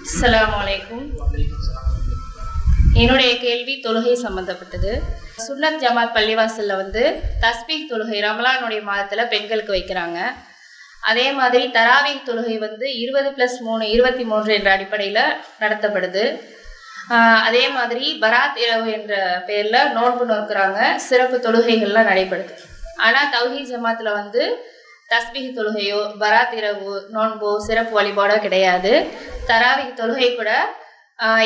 அஸ்ஸலாமு அலைக்கும். என்னுடைய கேள்வி தொழுகை சம்பந்தப்பட்டது. சுன்னத் ஜமாத் பள்ளிவாசலில் தஸ்பீஹ் தொழுகை ரமலானுடைய மாதத்தில் பெண்களுக்கு வைக்கிறாங்க. அதே மாதிரி தராவீஹ் தொழுகை 20+3 23 என்ற அடிப்படையில் நடத்தப்படுது. அதே மாதிரி பராத் இரவு என்ற பேரில் நோன்பு நோக்குறாங்க. சிறப்பு தொழுகைகள்லாம் நடைபெறுது. ஆனால் தௌஹீத் ஜமாத்தில் தஸ்பீஹ் தொழுகையோ பராத் இரவு நோன்போ சிறப்பு வழிபாடோ கிடையாது. தராவீஹ் தொழுகை கூட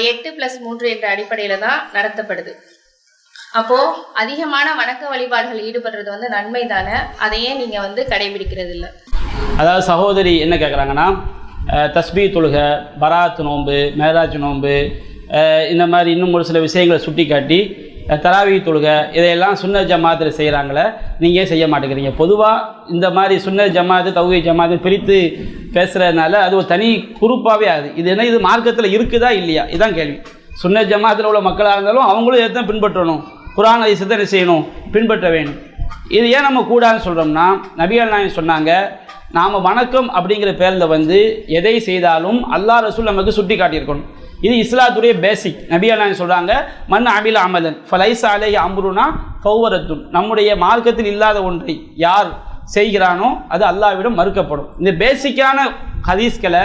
8+3 என்ற அடிப்படையில் தான் நடத்தப்படுது. அப்போது அதிகமான வணக்க வழிபாடுகள் ஈடுபடுறது நன்மை தானே, அதையே நீங்கள் கடைபிடிக்கிறது இல்லை? அதாவது சகோதரி என்ன கேட்குறாங்கன்னா, தஸ்பீஹ் தொழுகை, பராத் நோன்பு, மேராஜ் நோன்பு, இந்த மாதிரி இன்னும் ஒரு சில விஷயங்களை சுட்டி காட்டி தராவீஹ் தொழுகை இதையெல்லாம் சுன்னத் ஜமாத்தில் செய்கிறாங்களே, நீங்கள் செய்ய மாட்டேங்கிறீங்க. பொதுவாக இந்த மாதிரி சுன்னத் ஜமாத்து தௌஹீத் ஜமாத்து பிரித்து பேசுகிறதுனால அது ஒரு தனி குரூப்பாகவே ஆகுது. இது என்ன, இது மார்க்கத்தில் இருக்குதா இல்லையா, இதுதான் கேள்வி. சுன்னத் ஜமாத்தில் உள்ள மக்களாக இருந்தாலும் அவங்களும் இதை தான் பின்பற்றணும். குர்ஆன் ஹதீஸை என்ன செய்யணும், பின்பற்ற வேணும். இது ஏன் நம்ம கூடாதுன்னு சொல்கிறோம்னா, நபிகள் நாயகம் சொன்னாங்க, நாம் வணக்கம் அப்படிங்கிற பேரில் எதை செய்தாலும் அல்லாஹ் ரசூல் நமக்கு சுட்டி காட்டியிருக்கணும். இது இஸ்லாத்துடைய பேசிக். நபிகள் நாயகம் சொல்கிறாங்க, மன் அமில அமலன் ஃபலைஸ அலைஹி அம்ருனா ஃபௌவரத்துன். நம்முடைய மார்க்கத்தில் இல்லாத ஒன்றை யார் செய்கிறானோ அது அல்லாஹ்விடம் மறுக்கப்படும். இந்த பேசிக்கான ஹதீஸ்களை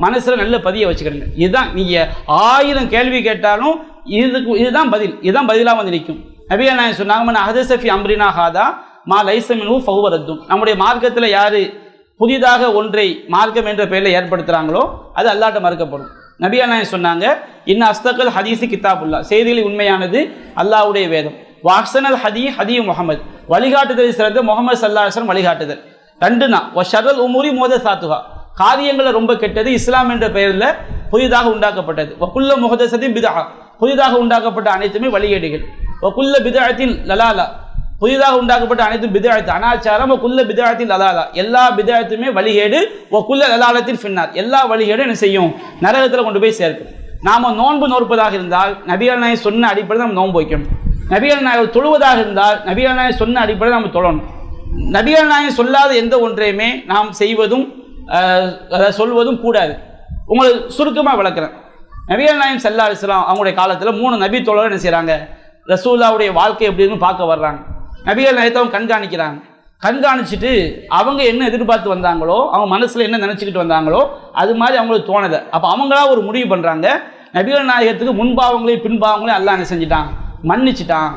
மனசில் நல்ல பதிய வச்சுக்கிடுங்க. இதுதான், நீங்கள் 1000 கேள்வி கேட்டாலும் இதுதான் பதிலாக நிற்கும். நபிகள் நாயகம் சொன்னாங்க, மன் அஹதஸ ஃபீ அம்ரினா ஹாதா மா லைஸ மின்ஹு ஃபௌவரத்துன். நம்முடைய மார்க்கத்தில் யார் புதிதாக ஒன்றை மார்க்கம் என்ற பெயரில் ஏற்படுத்துகிறாங்களோ அது அல்லாஹ்ட்ட மறுக்கப்படும். நபிகள் நாயகம் சொன்னாங்க, இன்ன அஸ்தகல் ஹதீஸு கிதாபுல்லா, செய்திகளில் உண்மையானது அல்லாஹ்வுடைய வேதம். வாக்சனல் ஹதி முகமது, வழிகாட்டுதல் சிறந்த முகமது ஸல்லல்லாஹு அலைஹி வஸல்லம் வழிகாட்டுதல். 2 தான். ஷர்ருல் உமூரி முஹதஸாத்துஹா, காரியங்களை ரொம்ப கெட்டது இஸ்லாம் என்ற பெயரில் புதிதாக உண்டாக்கப்பட்டது. வகுல்ல முஹதஸத்தின் பிதஅ, புதிதாக உண்டாக்கப்பட்ட அனைத்துமே வழிகேடுகள். வகுல்ல பிதஅத்தின் லலாலா, புதிதாக உண்டாக்கப்பட்ட அனைத்தும் பிதஅத் அனாச்சாரம். வகுல்ல பிதஅத்தின் லலாலா, எல்லா பிதஅத்துமே வழிகேடு. வகுல்ல லலாலத்தின் ஃபின்னார், எல்லா வழிகேடும் என்ன செய்யும், நரகத்தில் கொண்டு போய் சேர்க்கும். நாம் நோன்பு நோற்பதாக இருந்தால் நபிகள் நாயகம் சொன்ன அடிப்படையில் நம்ம நோன்பு வைக்கணும். நபிகள் நாயகம் தொழுவதாக இருந்தால் நபிகள் நாயகம் சொன்ன அடிப்படையில் நம்ம தொழணும். நபிகள் நாயகம் சொல்லாத எந்த ஒன்றையுமே நாம் செய்வதும் சொல்வதும் கூடாது. உங்களுக்கு சுருக்கமாக விளக்குறேன். நபிகள் நாயகம் ஸல்லல்லாஹு அலைஹி வஸல்லம் அவங்களுடைய காலத்தில் 3 நபி தோழர்கள் என்ன செய்கிறாங்க, ரசூலுல்லாஹ்வுடைய வாழ்க்கை எப்படி இருக்குன்னு பார்க்க வர்றாங்க. நபிகள் நாயகத்தை கண்காணிக்கிறாங்க. கண்காணிச்சுட்டு அவங்க என்ன எதிர்பார்த்து வந்தாங்களோ, அவங்க மனசில் என்ன நினச்சிக்கிட்டு வந்தாங்களோ அது மாதிரி அவங்களுக்கு தோணுது. அப்போ அவங்களா ஒரு முடிவு பண்ணுறாங்க, நபிகள் நாயகத்துக்கு முன்பாவங்களையும் பின்பாவங்களையும் அல்லாஹ் என்ன செஞ்சிட்டான், மன்னிச்சிட்டான்.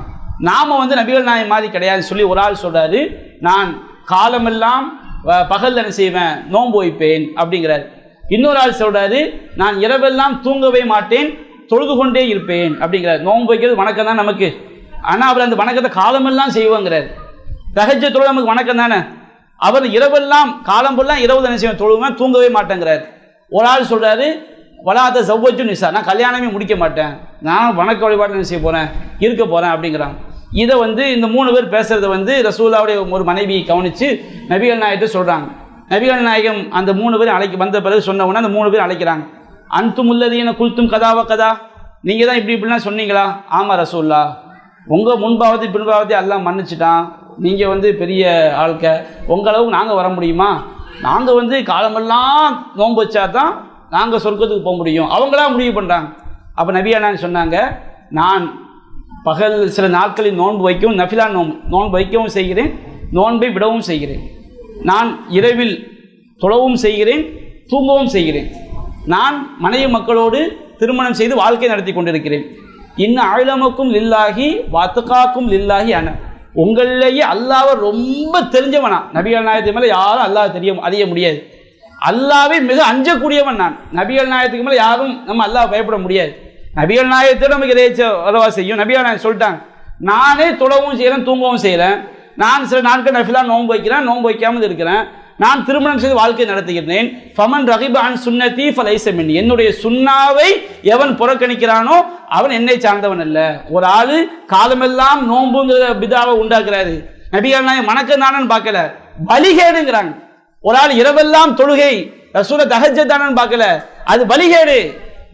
நாம் நபிகள் நாயகம் மாதிரி கிடையாதுன்னு சொல்லி ஒரு ஆள் சொல்கிறாரு, நான் காலமெல்லாம் பகல் என்ன செய்வேன், நோன்பு வைப்பேன் அப்படிங்கிறாரு. இன்னொரு ஆள் சொல்கிறாரு, நான் இரவெல்லாம் தூங்கவே மாட்டேன், தொழுது கொண்டே இருப்பேன் அப்படிங்கிறார். நோன்பு வைக்கிறது வணக்கம் தான் நமக்கு, ஆனால் அவர் அந்த வணக்கத்தை காலமெல்லாம் செய்வோங்கிறார். தஹஜ்ஜத் தொழுகை நமக்கு வணக்கம் தானே, அவர் இரவெல்லாம் காலம்பெல்லாம் இரவு என்ன செய்வேன், தொழுவேன், தூங்கவே மாட்டேங்கிறார். ஒரு ஆள் சொல்கிறாரு, வலாத சவ்வஜு நிசா, நான் கல்யாணமே முடிக்க மாட்டேன், நான் வணக்க வழிபாடு என்ன செய்ய போகிறேன், இருக்க போகிறேன் அப்படிங்கிறாங்க. இதை இந்த 3 பேர் பேசுகிறத ரசூலுல்லாஹ்வுடைய ஒரு மனைவி கவனித்து நபிகள் நாயகத்தை சொல்கிறாங்க. நபிகள் நாயகம் அந்த 3 பேர் வந்த பிறகு சொன்ன உடனே அந்த 3 பேர் அழைக்கிறாங்க. அன்துமுல்லதீன குல்தும் கதாவ கதா, நீங்கள் தான் இப்படிலாம் சொன்னீங்களா? ஆமாம் ரசூலுல்லாஹ், உங்கள் முன்பாவத்தை பின்பாவத்தை எல்லாம் மன்னிச்சிட்டான், நீங்கள் பெரிய ஆட்க, உங்களவுக்கு நாங்கள் வர முடியுமா? நாங்கள் காலமெல்லாம் நோன்பு வச்சா தான் நாங்கள் சொர்க்கத்துக்கு போக முடியும். அவங்களா முடிவு பண்ணுறாங்க. அப்போ நபியானான்னு சொன்னாங்க, நான் பகல் சில நாட்களில் நோன்பு வைக்கவும், நஃபிலா நோன்பு வைக்கவும் செய்கிறேன், நோன்பை விடவும் செய்கிறேன். நான் இரவில் தொழவும் செய்கிறேன், தூங்கவும் செய்கிறேன். நான் மனைவி மக்களோடு திருமணம் செய்து வாழ்க்கை நடத்தி கொண்டிருக்கிறேன். இன்னும் ஆழமக்கும் லில்லாஹி வாத்துக்காக்கும் லில்லாஹி அன, உங்களிலேயே அல்லாஹ்வை ரொம்ப தெரிஞ்சவனா. நபிகள் நாயகத்துக்கு மேலே யாரும் அல்லாஹ் அறிய முடியாது. அல்லாஹ்வை மிக அஞ்சக்கூடியவன் நான். நபிகள் நாயகத்துக்கு மேலே யாரும் நம்ம அல்லாஹ் பயப்பட முடியாது. நபிகள் நாயகத்தை நமக்கு எதையா செய்யும். நபிகள் நாயகம் சொல்லிட்டாங்க, நானே தொழவும் செய்கிறேன், தூங்கவும் செய்கிறேன், நான் சில நாட்கள் நஃபிலா நோன்பு வைக்கிறேன், நோன்பு வைக்காமல் இருக்கிறேன், நான் திருமணம் செய்து வாழ்க்கை நடத்துகிறேன். ஃபமன் ரகிப அன் சுன்னதி ஃபலைஸ மின்னி, என்னுடைய சுன்னாவை எவன் புறக்கணிக்கிறானோ அவன் என்னை சார்ந்தவன் அல்ல. ஒரு ஆள் காலமெல்லாம் நோன்புங்கிற பிதாவை உண்டாக்குறாரு, நபிகள் நாயகம் வணக்கம் தானன்னு பார்க்கல, வழிகேடுங்கிறாங்க. ஒரு ஆள் இரவெல்லாம் தொழுகை ரசூல தஹஜ்ஜத் தானன்னு பார்க்கல, அது வழிகேடு.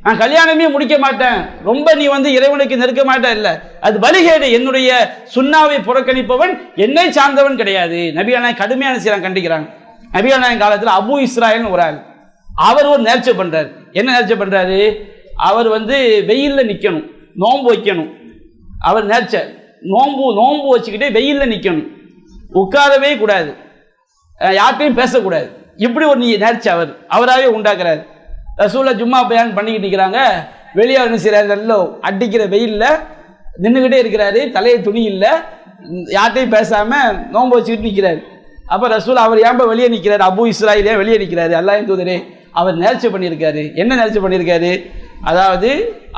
நான் கல்யாணமே முடிக்க மாட்டேன், ரொம்ப நீ இறைவனுக்கு நெருக்க மாட்டேன், இல்லை, அது வழிகேடு. என்னுடைய சுன்னாவை புறக்கணிப்பவன் என்னை சார்ந்தவன் கிடையாது. நபிகள் நாயகம் கடுமையான செய்யறாங்க, கண்டிக்கிறாங்க. நபிகள் நாயகம் காலத்தில் அபு இஸ்ராயல்னு ஒரு ஆள், அவர் ஒரு நேர்ச்சை பண்றார். என்ன நேர்ச்சை பண்ணுறாரு? அவர் வந்து வெயிலில் நிற்கணும், நோன்பு வைக்கணும். அவர் நேர்ச்சை நோன்பு வச்சுக்கிட்டே வெயிலில் நிற்கணும், உட்காரவே கூடாது, யார்கிட்டையும் பேசக்கூடாது. இப்படி ஒரு நேர்ச்சி அவராகவே உண்டாக்குறாரு. ரசூலுல்லாஹ் ஜும்மா பயான் பண்ணிக்கிட்டு நிற்கிறாங்க. வெளியே என்ன செய்கிறாரு? நல்ல அடிக்கிற வெயிலில் நின்றுக்கிட்டே இருக்கிறாரு, தலையை துணி இல்லை, யார்கிட்டையும் பேசாமல் நோன்பு வச்சுக்கிட்டு நிற்கிறாரு. அப்போ ரசூல் அவர் ஏன் வெளியே நிற்கிறாரு? அபு இஸ்ராயில் ஏன் வெளியே நிற்கிறாரு? அல்லாஹ்வின் தூதரே, அவர் நேர்ச்சி பண்ணியிருக்காரு. என்ன நேர்ச்சி பண்ணியிருக்காரு? அதாவது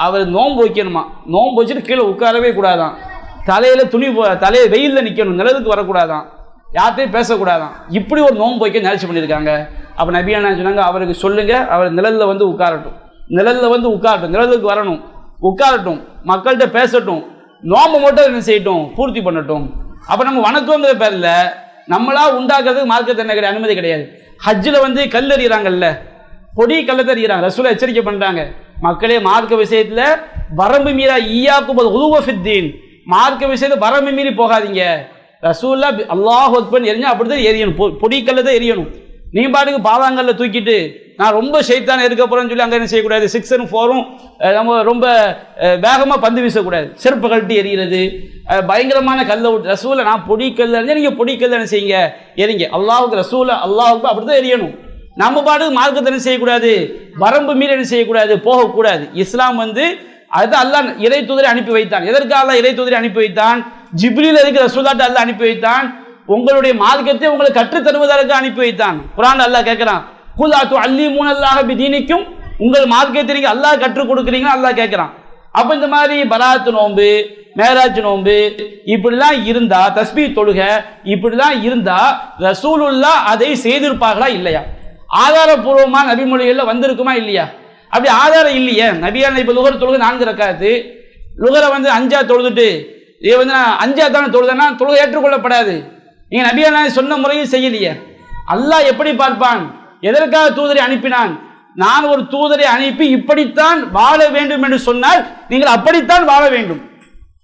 அவர் நோன்பு வைக்கணுமா, நோன்பு வச்சுட்டு கீழே உட்காரவே கூடாதான், தலையை வெயிலில் நிற்கணும், நிழலுக்கு வரக்கூடாதான், யார்கிட்டையும் பேசக்கூடாதான். இப்படி ஒரு நோன்பு வைக்க நேர்ச்சி பண்ணியிருக்காங்க. அப்போ நபி என்ன சொன்னாங்க? அவருக்கு சொல்லுங்க, அவர் நிழலில் வந்து உட்காரட்டும், நிழலுக்கு வரணும், உட்காரட்டும், மக்கள்கிட்ட பேசட்டும், நோம்பு மட்டும் என்ன செய்யட்டும்? பூர்த்தி பண்ணட்டும். அப்போ நம்ம வணக்கங்கிற பேரில் நம்மளா உண்டாக்குறதுக்கு மார்க்கத்தில் என்ன கிடையாது, அனுமதி கிடையாது. ஹஜ்ஜில் வந்து கல் எறிகிறாங்கல்ல, பொடி கல்லை எறிகிறாங்க. ரசூலை எச்சரிக்கை பண்ணுறாங்க, மக்களே மார்க்க விஷயத்தில் வரம்பு மீறா ஈயாக்கும் உதுவஃபித்தீன், மார்க்க விஷயத்தில் வரம்பு மீறி போகாதீங்க. ரசூல்லா அல்லாஹ் அக்பர் எரிஞ்சா அப்படி தான் எரியணும், பொடி கல்லை தான் எரியணும். நீ பாட்டுக்கு பாதாங்கல்ல தூக்கிட்டு நான் ரொம்ப ஷைத்தான இருக்க போகிறேன்னு சொல்லி அங்கே என்ன செய்யக்கூடாது? 6 and 4 நம்ம ரொம்ப வேகமாக பந்து வீசக்கூடாது, செருப்பு கழட்டி எறிகிறது, பயங்கரமான கல்லை விட்டு. ரசூலை நான் பொடி கல் எறிஞ்சா நீங்கள் பொடி கல் என்ன செய்யுங்க? எரிங்க. அல்லாஹுக்கு ரசூலை அல்லாஹுக்கு அப்படி தான் எரியணும். நம்ம பாட்டுக்கு மார்க்கத்தை என்ன செய்யக்கூடாது? வரம்பு மீறி என்ன செய்யக்கூடாது? போகக்கூடாது. இஸ்லாம் வந்து அதுதான் அல்லாஹ் இறை தூதரை அனுப்பி வைத்தான். எதற்காக அல்லாஹ் இறை தூதரை அனுப்பி வைத்தான்? ஜிப்ரீல் எதுக்கு ரசூலாட்ட அல்லாஹ் அனுப்பி வைத்தான்? உங்களுடைய மார்க்கத்தை உங்களுக்கு கற்றுத் தருவதற்கு அனுப்பி வைத்தான். குர்ஆன் அல்லாஹ் கேட்கிறான், குல் அத்து அல்லிமூனல்லாஹ பிதீனிக்கும், உங்கள் மார்க்கத்தை நீங்க அல்லாஹ் கற்றுக் கொடுக்குறீங்கன்னு அல்லாஹ் கேட்கிறான். அப்ப இந்த மாதிரி பராத் நோன்பு, மேராஜ் நோன்பு இப்படிலாம் இருந்தா, தஸ்பீஹ் தொழுகை இப்படிலாம் இருந்தா ரசூலுல்லாஹ் அதை செய்திருப்பார்களா இல்லையா? ஆதாரபூர்வமான நபிமொழிகளில் வந்திருக்குமா இல்லையா? அப்படி ஆதாரம் இல்லையே. நபியான இப்போ லுகர் தொழுகை 4 ரக்காத்து, லுகரை வந்து 5ஆ தொழுதுட்டு இதை வந்து நான் 5ஆ தானே தொழுதேன்னா தொழுகை ஏற்றுக்கொள்ளப்படாது. நீங்கள் நபியான சொன்ன முறையும் செய்யலையே. அல்லாஹ் எப்படி பார்ப்பான்? எதற்காக தூதரை அனுப்பினான்? நான் ஒரு தூதரை அனுப்பி இப்படித்தான் வாழ வேண்டும் என்று சொன்னால் நீங்கள் அப்படித்தான் வாழ வேண்டும்.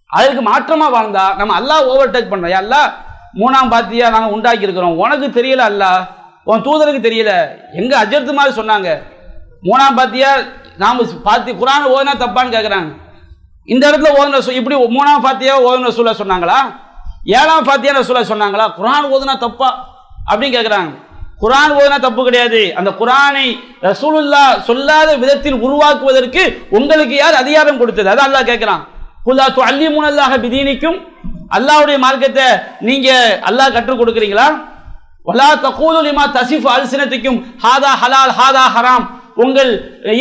அதற்கு மாற்றமாக வாழ்ந்தா நம்ம அல்லாஹ் ஓவர்டேக் பண்ணுறோம். அல்லாஹ் 3ஆம் பாத்தியா நாங்கள் உண்டாக்கி இருக்கிறோம், உனக்கு தெரியல, அல்லாஹ் உன் தூதருக்கு தெரியல. எங்க அஜர்த்து மாதிரி சொன்னாங்க 3ஆம் பாத்தியா நாம் பாத்தி குர்ஆன் ஓதுனா தப்பான்னு கேட்குறாங்க. இந்த இடத்துல ஓதுன இப்படி 3ஆம் பாத்தியா ஓதுன ரசூலா சொன்னாங்களா? 7ஆம் பாத்தியா ரசூலா சொன்னாங்களா? குர்ஆன் ஓதுனா தப்பா அப்படின்னு கேட்குறாங்க. குர்ஆன் ஓதுனா தப்பு கிடையாது. அந்த குர்ஆனை ரசூலுல்லாஹ் சொல்லாத விதத்தில் உருவாக்குவதற்கு உங்களுக்கு யார் அதிகாரம் கொடுத்தது? அதான் அல்லாஹ் கேட்குறான். குல் அத்து அல்லிமூனல்லாஹ பிதீனிக்கும், அல்லாஹ்வுடைய மார்க்கத்தை நீங்க அல்லாஹ் கற்றுக் கொடுக்குறீங்களா? வலா தகூலு லிமா தசிஃபு அல்சினத்துக்கும் ஹாதா ஹலால் ஹாதா ஹராம், உங்கள்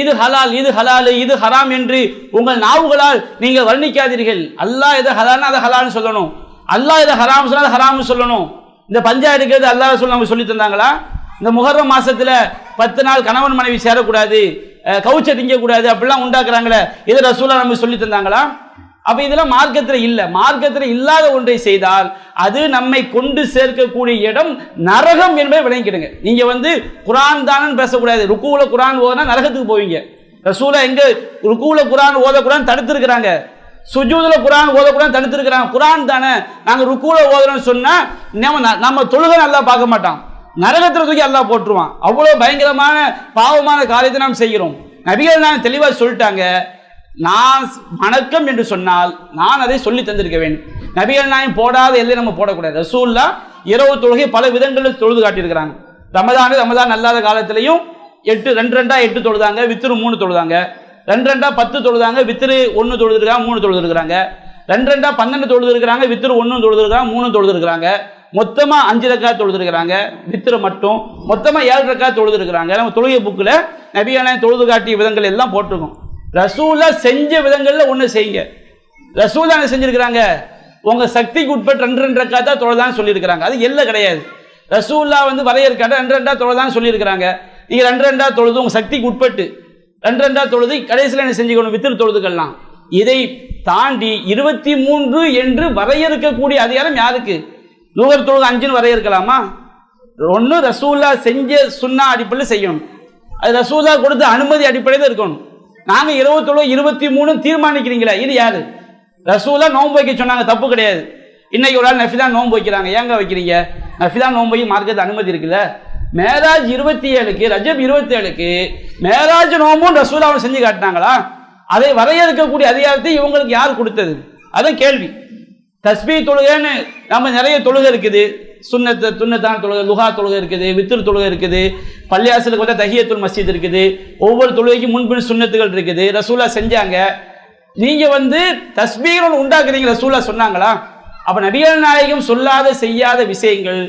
இது ஹலால் இது ஹலால் இது ஹராம் என்று உங்கள் நாவுகளால் நீங்கள் வர்ணிக்காதீர்கள். அல்லாஹ் எதை ஹலால்னா அதை ஹலால்னு சொல்லணும், அல்லாஹ் எதை ஹராம் சொன்னால் ஹராம்னு சொல்லணும். இந்த பஞ்சா இருக்கிறது அல்லாஹ் ரசூல் நமக்கு சொல்லி தந்தாங்களா? இந்த முஹர்ரம் மாசத்துல 10 நாள் கணவன் மனைவி சேரக்கூடாது, கவுச்ச திங்கக்கூடாது, அப்படிலாம் உண்டாக்குறாங்களே, இது ரசூலா நமக்கு சொல்லி தந்தாங்களா? அப்ப இதெல்லாம் மார்க்கத்தில் இல்லை. மார்க்கத்தில் இல்லாத ஒன்றை செய்தால் அது நம்மை கொண்டு சேர்க்கக்கூடிய இடம் நரகம் என்பதை விளங்கிடுங்க. நீங்க வந்து குர்ஆன் தானன்னு பேசக்கூடாது. ருக்குவுல குர்ஆன் ஓதுனா நரகத்துக்கு போவீங்க. ரசூலா எங்க ருக்குவுல குர்ஆன் ஓதக்கூடாதுன்னு தடுத்திருக்கிறாங்க, சுஜூதுல குர்ஆன் ஓதக்கூடாதுன்னு தடுத்திருக்கிறாங்க. குர்ஆன் தானே நாங்க ருக்குவுல ஓதுறோம்னு சொன்னா நம்ம தொழுகை நல்லா பார்க்க மாட்டான், நரகத்தில் தூக்கி அல்லாஹ் போட்டுருவான். அவ்வளவு பயங்கரமான பாவமான காரியத்தை நாம் செய்கிறோம். நபிகள் நான் தெளிவாக சொல்லிட்டாங்க, நான் வணக்கம் என்று சொன்னால் நான் அதை சொல்லி தந்திருக்க வேண்டும். நபிகள் நாயம் போடாத எல்லை நம்ம போடக்கூடாது. ரசூலுல்லாஹ் இரவு தொழுகை பல விதங்களில் தொழுது காட்டியிருக்கிறாங்க. ரமதான் அல்லாத காலத்திலையும் 2 தொழுதாங்க, வித்திரு 3 தொழுதாங்க, 2 10 தொழுதாங்க, வித்திரு 1 தொழுதுருக்காங்க, 3 தொழுதுருக்கிறாங்க, 2 12 தொழுதுருக்கிறாங்க, வித்திரு 1 தொழுதுருக்காங்க, 3 தொழுதுருக்கிறாங்க, மொத்தமா 5 ரக்காத் தொழுதுருக்கிறாங்க, வித்திரு மட்டும் மொத்தமா 7 ரக்காத் தொழுதுருக்கிறாங்க. நம்ம தொழுகை புக்கில் நபியான தொழுது காட்டிய விதங்கள் எல்லாம் போட்டிருக்கோம். ரசூலா செஞ்ச விதங்கள்ல ஒன்று செய்யுங்க. ரசூலா என்ன செஞ்சிருக்கிறாங்க? உங்க சக்திக்கு உட்பட்டு 2 ரக்காத்தா தொழுதான்னு சொல்லியிருக்கிறாங்க. அது எல்லை கிடையாது. ரசூலா வந்து வரையறுக்காட்ட 2 தொழுதான்னு சொல்லியிருக்கிறாங்க. நீங்க 2 தொழுது உங்க சக்திக்கு உட்பட்டு 2 தொழுது கடைசியில் என்ன செஞ்சுக்கணும்? வித்திரு தொழுதுக்கலாம். இதை தாண்டி 23 என்று வரையறுக்கக்கூடிய அதிகாரம் யாருக்கு? லுகர் தொழுது 5ன்னு வரையறுக்கலாமா? ஒன்று ரசூலா செஞ்ச சுன்னா அடிப்படையில் செய்யணும், அது ரசூலா கொடுத்த அனுமதி அடிப்படையில் இருக்கணும். நாங்க 23 தீர்மானிக்கிறீங்களா? இது யாரு? ரசூலா நோன்பு வைக்க சொன்னாங்க, தப்பு கிடையாது. இன்னைக்கு ஒரு ஆள் நஃபிலா நோன்பு வைக்கிறாங்க, ஏங்க வைக்கிறீங்க? நஃபிலா நோன்பு மார்க்கத்து அனுமதி இருக்குல்ல, மேராஜ் 27க்கு ரஜப் 27க்கு மேராஜ் நோம்பும் ரசூலாவும் செஞ்சு காட்டினாங்களா? அதை வரையறுக்கக்கூடிய அதிகாரத்தை இவங்களுக்கு யார் கொடுத்தது? அதான் கேள்வி. தஸ்பீஹ் தொழுகைன்னு நம்ம நிறைய தொழுகை இருக்குது. சுன்னத்தான தொழுகை, லுஹா தொழுகை இருக்குது, வித்ர் தொழுகை இருக்குது, பள்ளியாசலுக்கு வந்து தஹியத்துல் மஸ்ஜித் இருக்குது, ஒவ்வொரு தொழுகைக்கும் முன்பின் சுன்னத்துகள் இருக்குது, ரசூலா செஞ்சாங்க. நீங்க வந்து தஸ்பீஹ் உண்டாக்குறீங்க, ரசூலா சொன்னாங்களா? அப்ப நபிகள் நாயகம் சொல்லாத செய்யாத விஷயங்கள்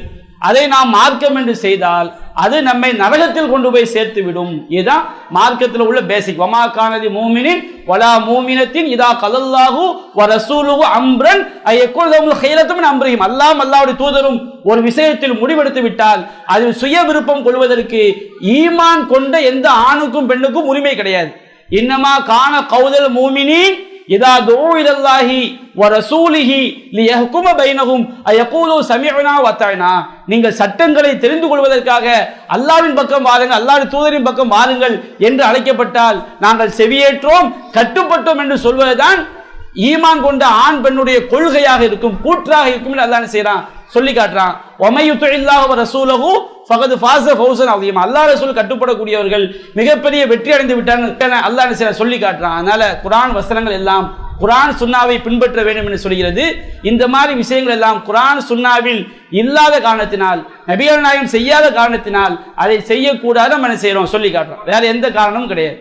அதை நாம் மார்க்கம் என்று செய்தால் அது நம்மை நரகத்தில் கொண்டு போய் சேர்த்து விடும். இதுதான் மார்க்கத்தில் உள்ள பேசிக். வமா கானதி மூமினின் வலா மூமினத்தின் இதா கலல்லாஹு வ ரசூலுஹு அம்ரன் அயக்குல்ஹுல் கைரத்தும் அம்ரிஹிம். அல்லாஹ்வுடைய தூதரும் ஒரு விஷயத்தில் முடிவெடுத்து விட்டால் அதில் சுய விருப்பம் கொள்வதற்கு ஈமான் கொண்ட எந்த ஆணுக்கும் பெண்ணுக்கும் உரிமை கிடையாது. இன்னமா கான கௌதல் மூமினின் இதா துஉ இலல்லாஹி வ ரசூலிஹி லியஹ்கும பைனஹும் அயகூலு சமிஅனா வ அத்தஅனா. நீங்கள் சட்டங்களை தெரிந்து கொள்வதற்காக அல்லாஹ்வின் பக்கம் வாருங்கள், அல்லாஹ்வுடைய தூதரின் பக்கம் வாருங்கள் என்று அழைக்கப்பட்டால் நாங்கள் செவியேற்றோம், கட்டுப்பட்டோம் என்று சொல்வதுதான் ஈமான் கொண்ட ஆண் பெண்ணுடைய கொள்கையாக இருக்கும், கூற்றாக இருக்கும் என்று அல்லாஹ் செய்றான், சொல்லி காட்டுறான். வமையுத்துஇல்லாஹு வ ரசூலஹு ஃபகத் ஃபாஸ ஃபௌஸன் அஸீமா. அல்லாஹ் ரசூல் கட்டுப்படக்கூடியவர்கள் மிகப்பெரிய வெற்றி அடைந்து விட்டாங்க அல்லாஹ் சொல்லி காட்டுறான். அதனால குர்ஆன் வசனங்கள் எல்லாம் குர்ஆன் சுன்னாவை பின்பற்ற வேண்டும் என்று சொல்கிறது. இந்த மாதிரி விஷயங்கள் எல்லாம் குர்ஆன் சுன்னாவில் இல்லாத காரணத்தினால், நபிகள் நாயகம் செய்யாத காரணத்தினால் அதை செய்யக்கூடாது நம்ம செய்யறோம், சொல்லி காட்டுறோம். வேற எந்த காரணமும் கிடையாது.